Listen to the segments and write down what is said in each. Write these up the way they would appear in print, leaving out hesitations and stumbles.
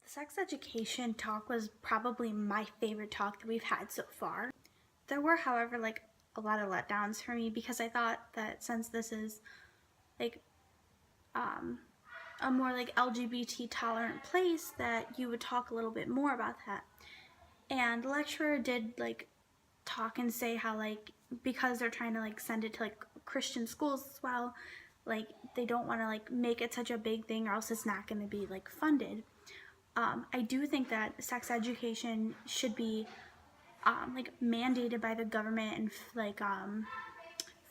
Sex education talk was probably my favorite talk that we've had so far. There were, however, a lot of letdowns for me because I thought that since this is like um, a more LGBT tolerant place, that you would talk a little bit more about that. And the lecturer did talk and say how because they're trying to send it to Christian schools as well, they don't want to make it such a big thing or else it's not going to be funded. I do think that sex education should be mandated by the government and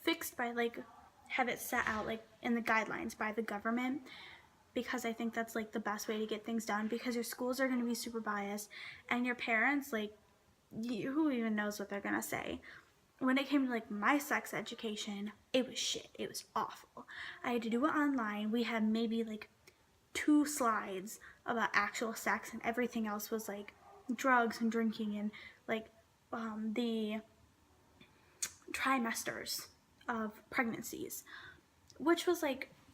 fixed by have it set out in the guidelines by the government, because I think that's the best way to get things done, because your schools are going to be super biased and your parents who even knows what they're going to say. When it came to my sex education, it was shit. It was awful. I had to do it online. We had maybe 2 slides about actual sex, and everything else was drugs and drinking and the trimesters of pregnancies, which was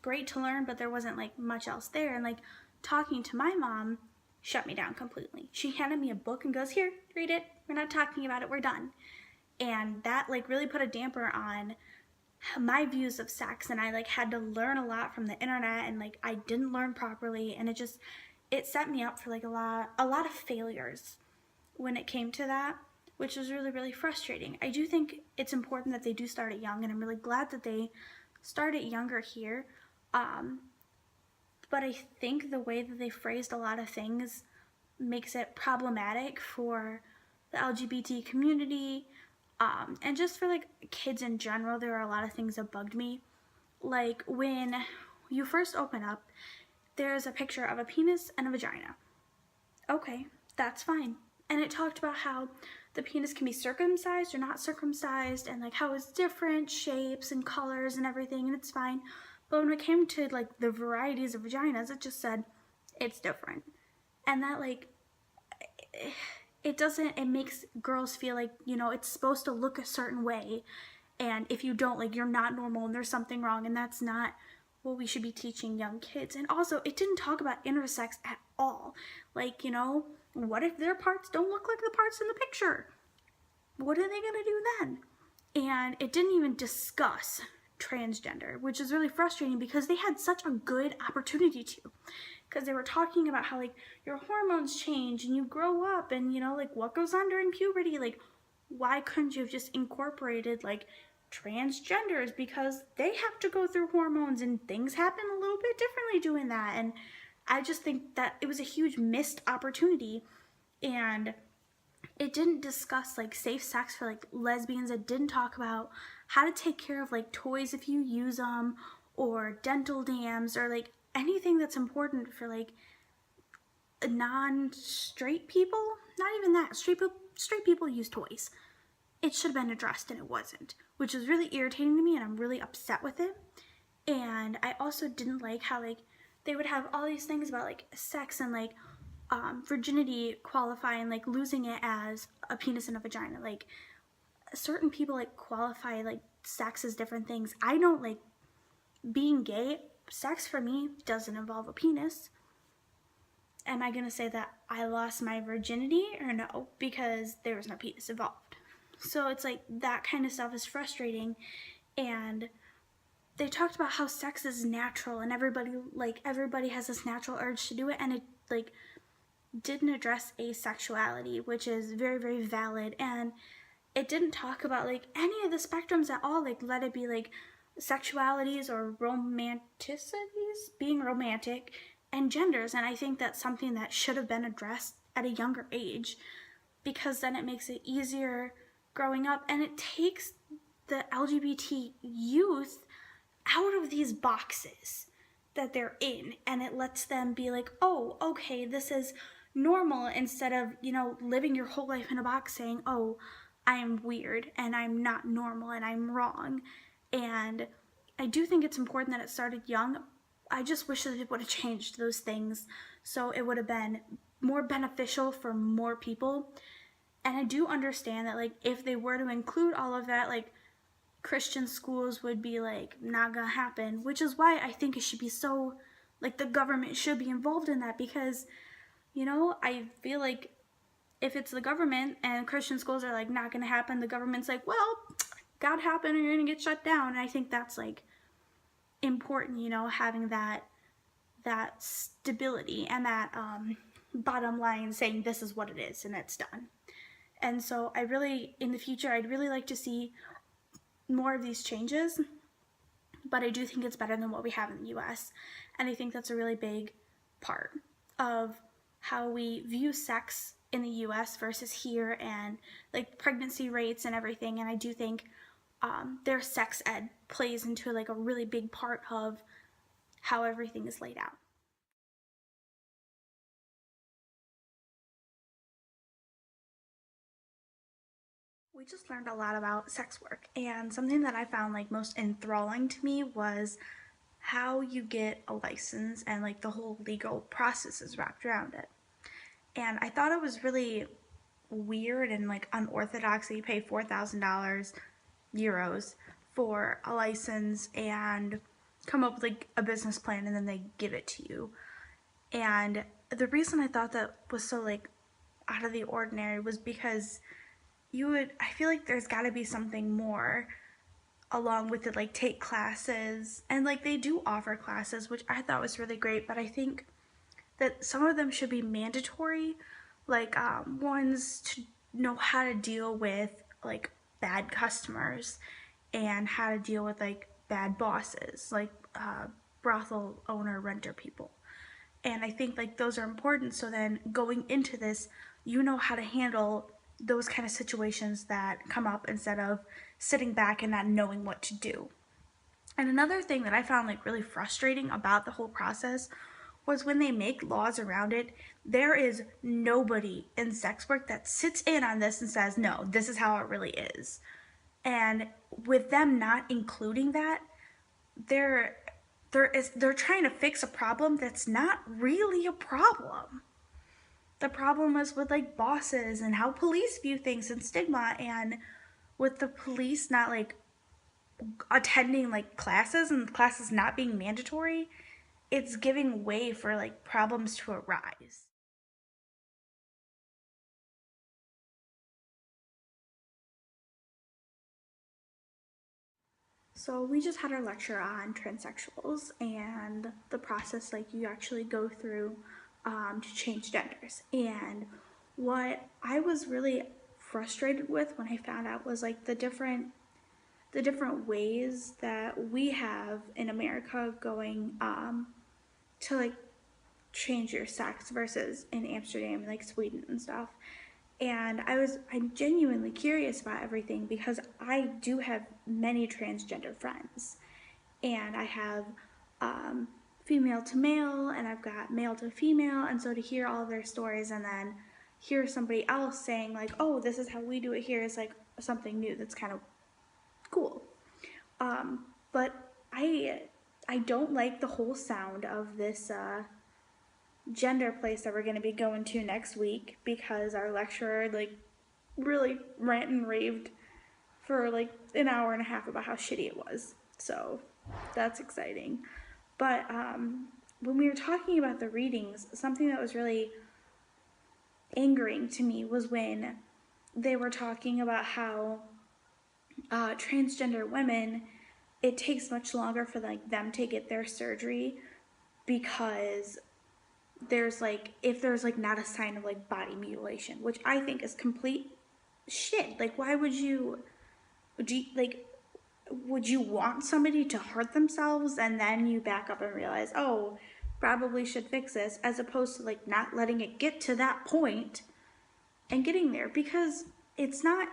great to learn, but there wasn't much else there. And talking to my mom shut me down completely. She handed me a book and goes, "Here, read it. We're not talking about it. We're done." And that really put a damper on my views of sex, and I had to learn a lot from the internet, and I didn't learn properly, and it set me up for a lot of failures when it came to that, which was really, really frustrating. I do think it's important that they do start it young, and I'm really glad that they start it younger here. But I think the way that they phrased a lot of things makes it problematic for the LGBT community, and just for kids in general. There are a lot of things that bugged me. When you first open up, there's a picture of a penis and a vagina. Okay, that's fine. And it talked about how the penis can be circumcised or not circumcised, and how it's different shapes and colors and everything, and it's fine. But when it came to the varieties of vaginas, it just said it's different. And that it makes girls feel it's supposed to look a certain way, and if you don't, you're not normal and there's something wrong, and that's not what we should be teaching young kids. And also, it didn't talk about intersex at all. What if their parts don't look like the parts in the picture? What are they gonna do then? And it didn't even discuss transgender, which is really frustrating because they had such a good opportunity to. Because they were talking about how your hormones change and you grow up, and what goes on during puberty. Why couldn't you have just incorporated transgenders, because they have to go through hormones and things happen a little bit differently doing that. And I just think that it was a huge missed opportunity. And it didn't discuss safe sex for lesbians. It didn't talk about how to take care of toys if you use them, or dental dams, or anything that's important for non-straight people. Not even that. Straight people use toys. It should have been addressed, and it wasn't, which is really irritating to me, and I'm really upset with it. And I also didn't like how they would have all these things about sex and virginity qualifying losing it as a penis and a vagina. Certain people qualify sex as different things. I don't being gay. Sex for me doesn't involve a penis. Am I gonna say that I lost my virginity or no, because there was no penis involved? So it's that kind of stuff is frustrating. And they talked about how sex is natural, and everybody has this natural urge to do it, and it didn't address asexuality, which is very, very valid. And it didn't talk about any of the spectrums at all. Let it be sexualities or romanticities, being romantic, and genders. And I think that's something that should have been addressed at a younger age, because then it makes it easier growing up, and it takes the LGBT youth out of these boxes that they're in, and it lets them be oh, okay, this is normal, instead of living your whole life in a box saying, oh, I am weird and I'm not normal and I'm wrong. And I do think it's important that it started young. I just wish that it would have changed those things so it would have been more beneficial for more people. And I do understand that if they were to include all of that, Christian schools would be not gonna happen, which is why I think it should be so the government should be involved in that, because You know, I feel like if it's the government and Christian schools are like not going to happen, the government's like, well, God happened or you're going to get shut down. And I think that's like important, you know, having that stability and that bottom line saying this is what it is and it's done. And so I really, in the future, I'd really like to see more of these changes, but I do think it's better than what we have in the US. And I think that's a really big part of how we view sex in the US versus here, and like pregnancy rates and everything. And I do think their sex ed plays into like a really big part of how everything is laid out. We just learned a lot about sex work, and something that I found like most enthralling to me was how you get a license and like the whole legal process is wrapped around it. And I thought it was really weird and like unorthodox that you pay $4,000 euros for a license and come up with like a business plan and then they give it to you. And the reason I thought that was so like out of the ordinary was because I feel like there's got to be something more along with it, like take classes, and like they do offer classes, which I thought was really great, but I think that some of them should be mandatory, like ones to know how to deal with like bad customers and how to deal with like bad bosses, like brothel owner renter people. And I think like those are important, so then going into this, you know how to handle those kind of situations that come up instead of sitting back and not knowing what to do. And another thing that I found like really frustrating about the whole process was when they make laws around it, there is nobody in sex work that sits in on this and says, no, this is how it really is. And with them not including that, they're they're trying to fix a problem that's not really a problem. The problem is with like bosses and how police view things and stigma, and with the police not like attending like classes and classes not being mandatory, it's giving way for like problems to arise. So we just had our lecture on transsexuals and the process like you actually go through to change genders. And what I was really frustrated with when I found out was like the different ways that we have in America going to like change your sex versus in Amsterdam, like Sweden and stuff. And I'm genuinely curious about everything because I do have many transgender friends. And I have female to male, and I've got male to female. And so to hear all of their stories and then hear somebody else saying, like, oh, this is how we do it here is like something new that's kind of cool. But I don't like the whole sound of this gender place that we're going to be going to next week because our lecturer like really rant and raved for like an hour and a half about how shitty it was. So that's exciting. But when we were talking about the readings, something that was really angering to me was when they were talking about how transgender women, it takes much longer for like them to get their surgery because there's like if there's like not a sign of like body mutilation, which I think is complete shit. Like why would you want somebody to hurt themselves and then you back up and realize, oh, probably should fix this, as opposed to like not letting it get to that point and getting there, because it's not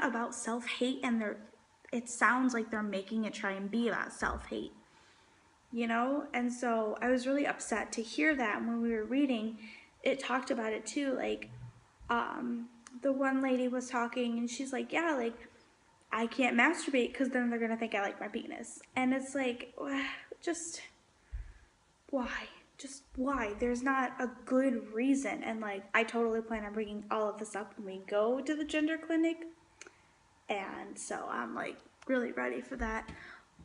about self-hate, and it sounds like they're making it try and be about self-hate, you know? And so I was really upset to hear that. And when we were reading, it talked about it too, like the one lady was talking and she's like, yeah, like I can't masturbate because then they're gonna think I like my penis. And it's like, just why? Just why? There's not a good reason. And like, I totally plan on bringing all of this up when we go to the gender clinic. And so I'm like really ready for that.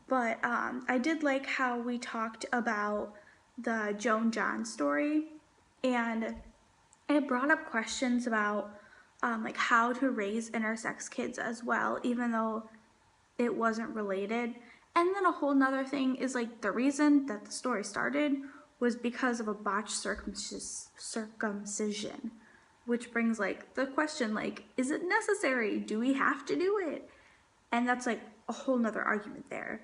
But I did like how we talked about the Joan John story And it brought up questions about like how to raise intersex kids as well, even though it wasn't related. And then a whole nother thing is like the reason that the story started was because of a botched circumcision, which brings like the question, like, is it necessary? Do we have to do it? And that's like a whole nother argument there.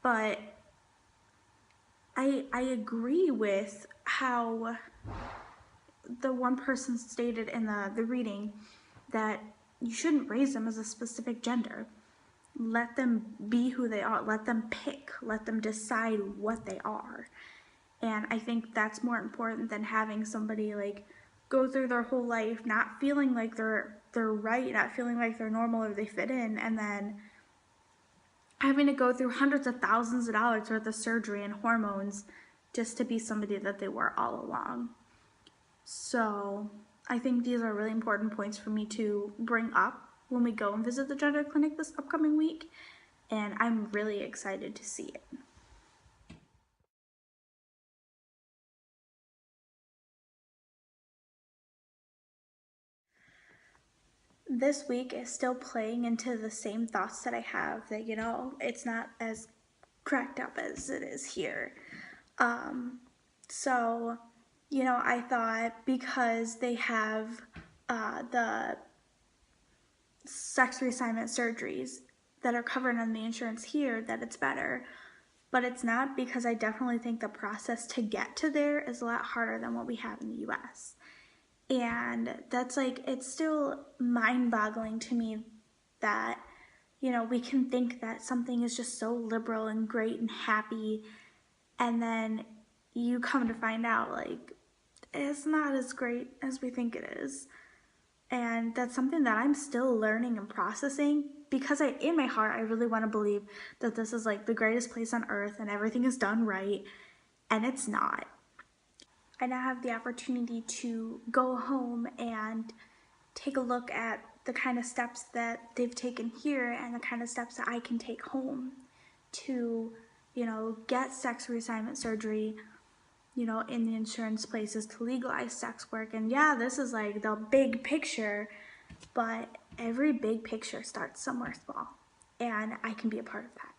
But I agree with how the one person stated in the reading that you shouldn't raise them as a specific gender. Let them be who they are. Let them pick. Let them decide what they are. And I think that's more important than having somebody like go through their whole life not feeling like they're right, not feeling like they're normal or they fit in, and then having to go through hundreds of thousands of dollars worth of surgery and hormones just to be somebody that they were all along. So I think these are really important points for me to bring up when we go and visit the gender clinic this upcoming week, and I'm really excited to see it. This week is still playing into the same thoughts that I have, that, you know, it's not as cracked up as it is here. So, you know, I thought because they have the sex reassignment surgeries that are covered on the insurance here, that it's better. But it's not, because I definitely think the process to get to there is a lot harder than what we have in the US. And that's like, it's still mind-boggling to me that, you know, we can think that something is just so liberal and great and happy, and then you come to find out like it's not as great as we think it is. And that's something that I'm still learning and processing, because in my heart, I really want to believe that this is like the greatest place on earth and everything is done right, and it's not. I now have the opportunity to go home and take a look at the kind of steps that they've taken here and the kind of steps that I can take home to, you know, get sex reassignment surgery, you know, in the insurance places, to legalize sex work. And yeah, this is like the big picture, but every big picture starts somewhere small, and I can be a part of that.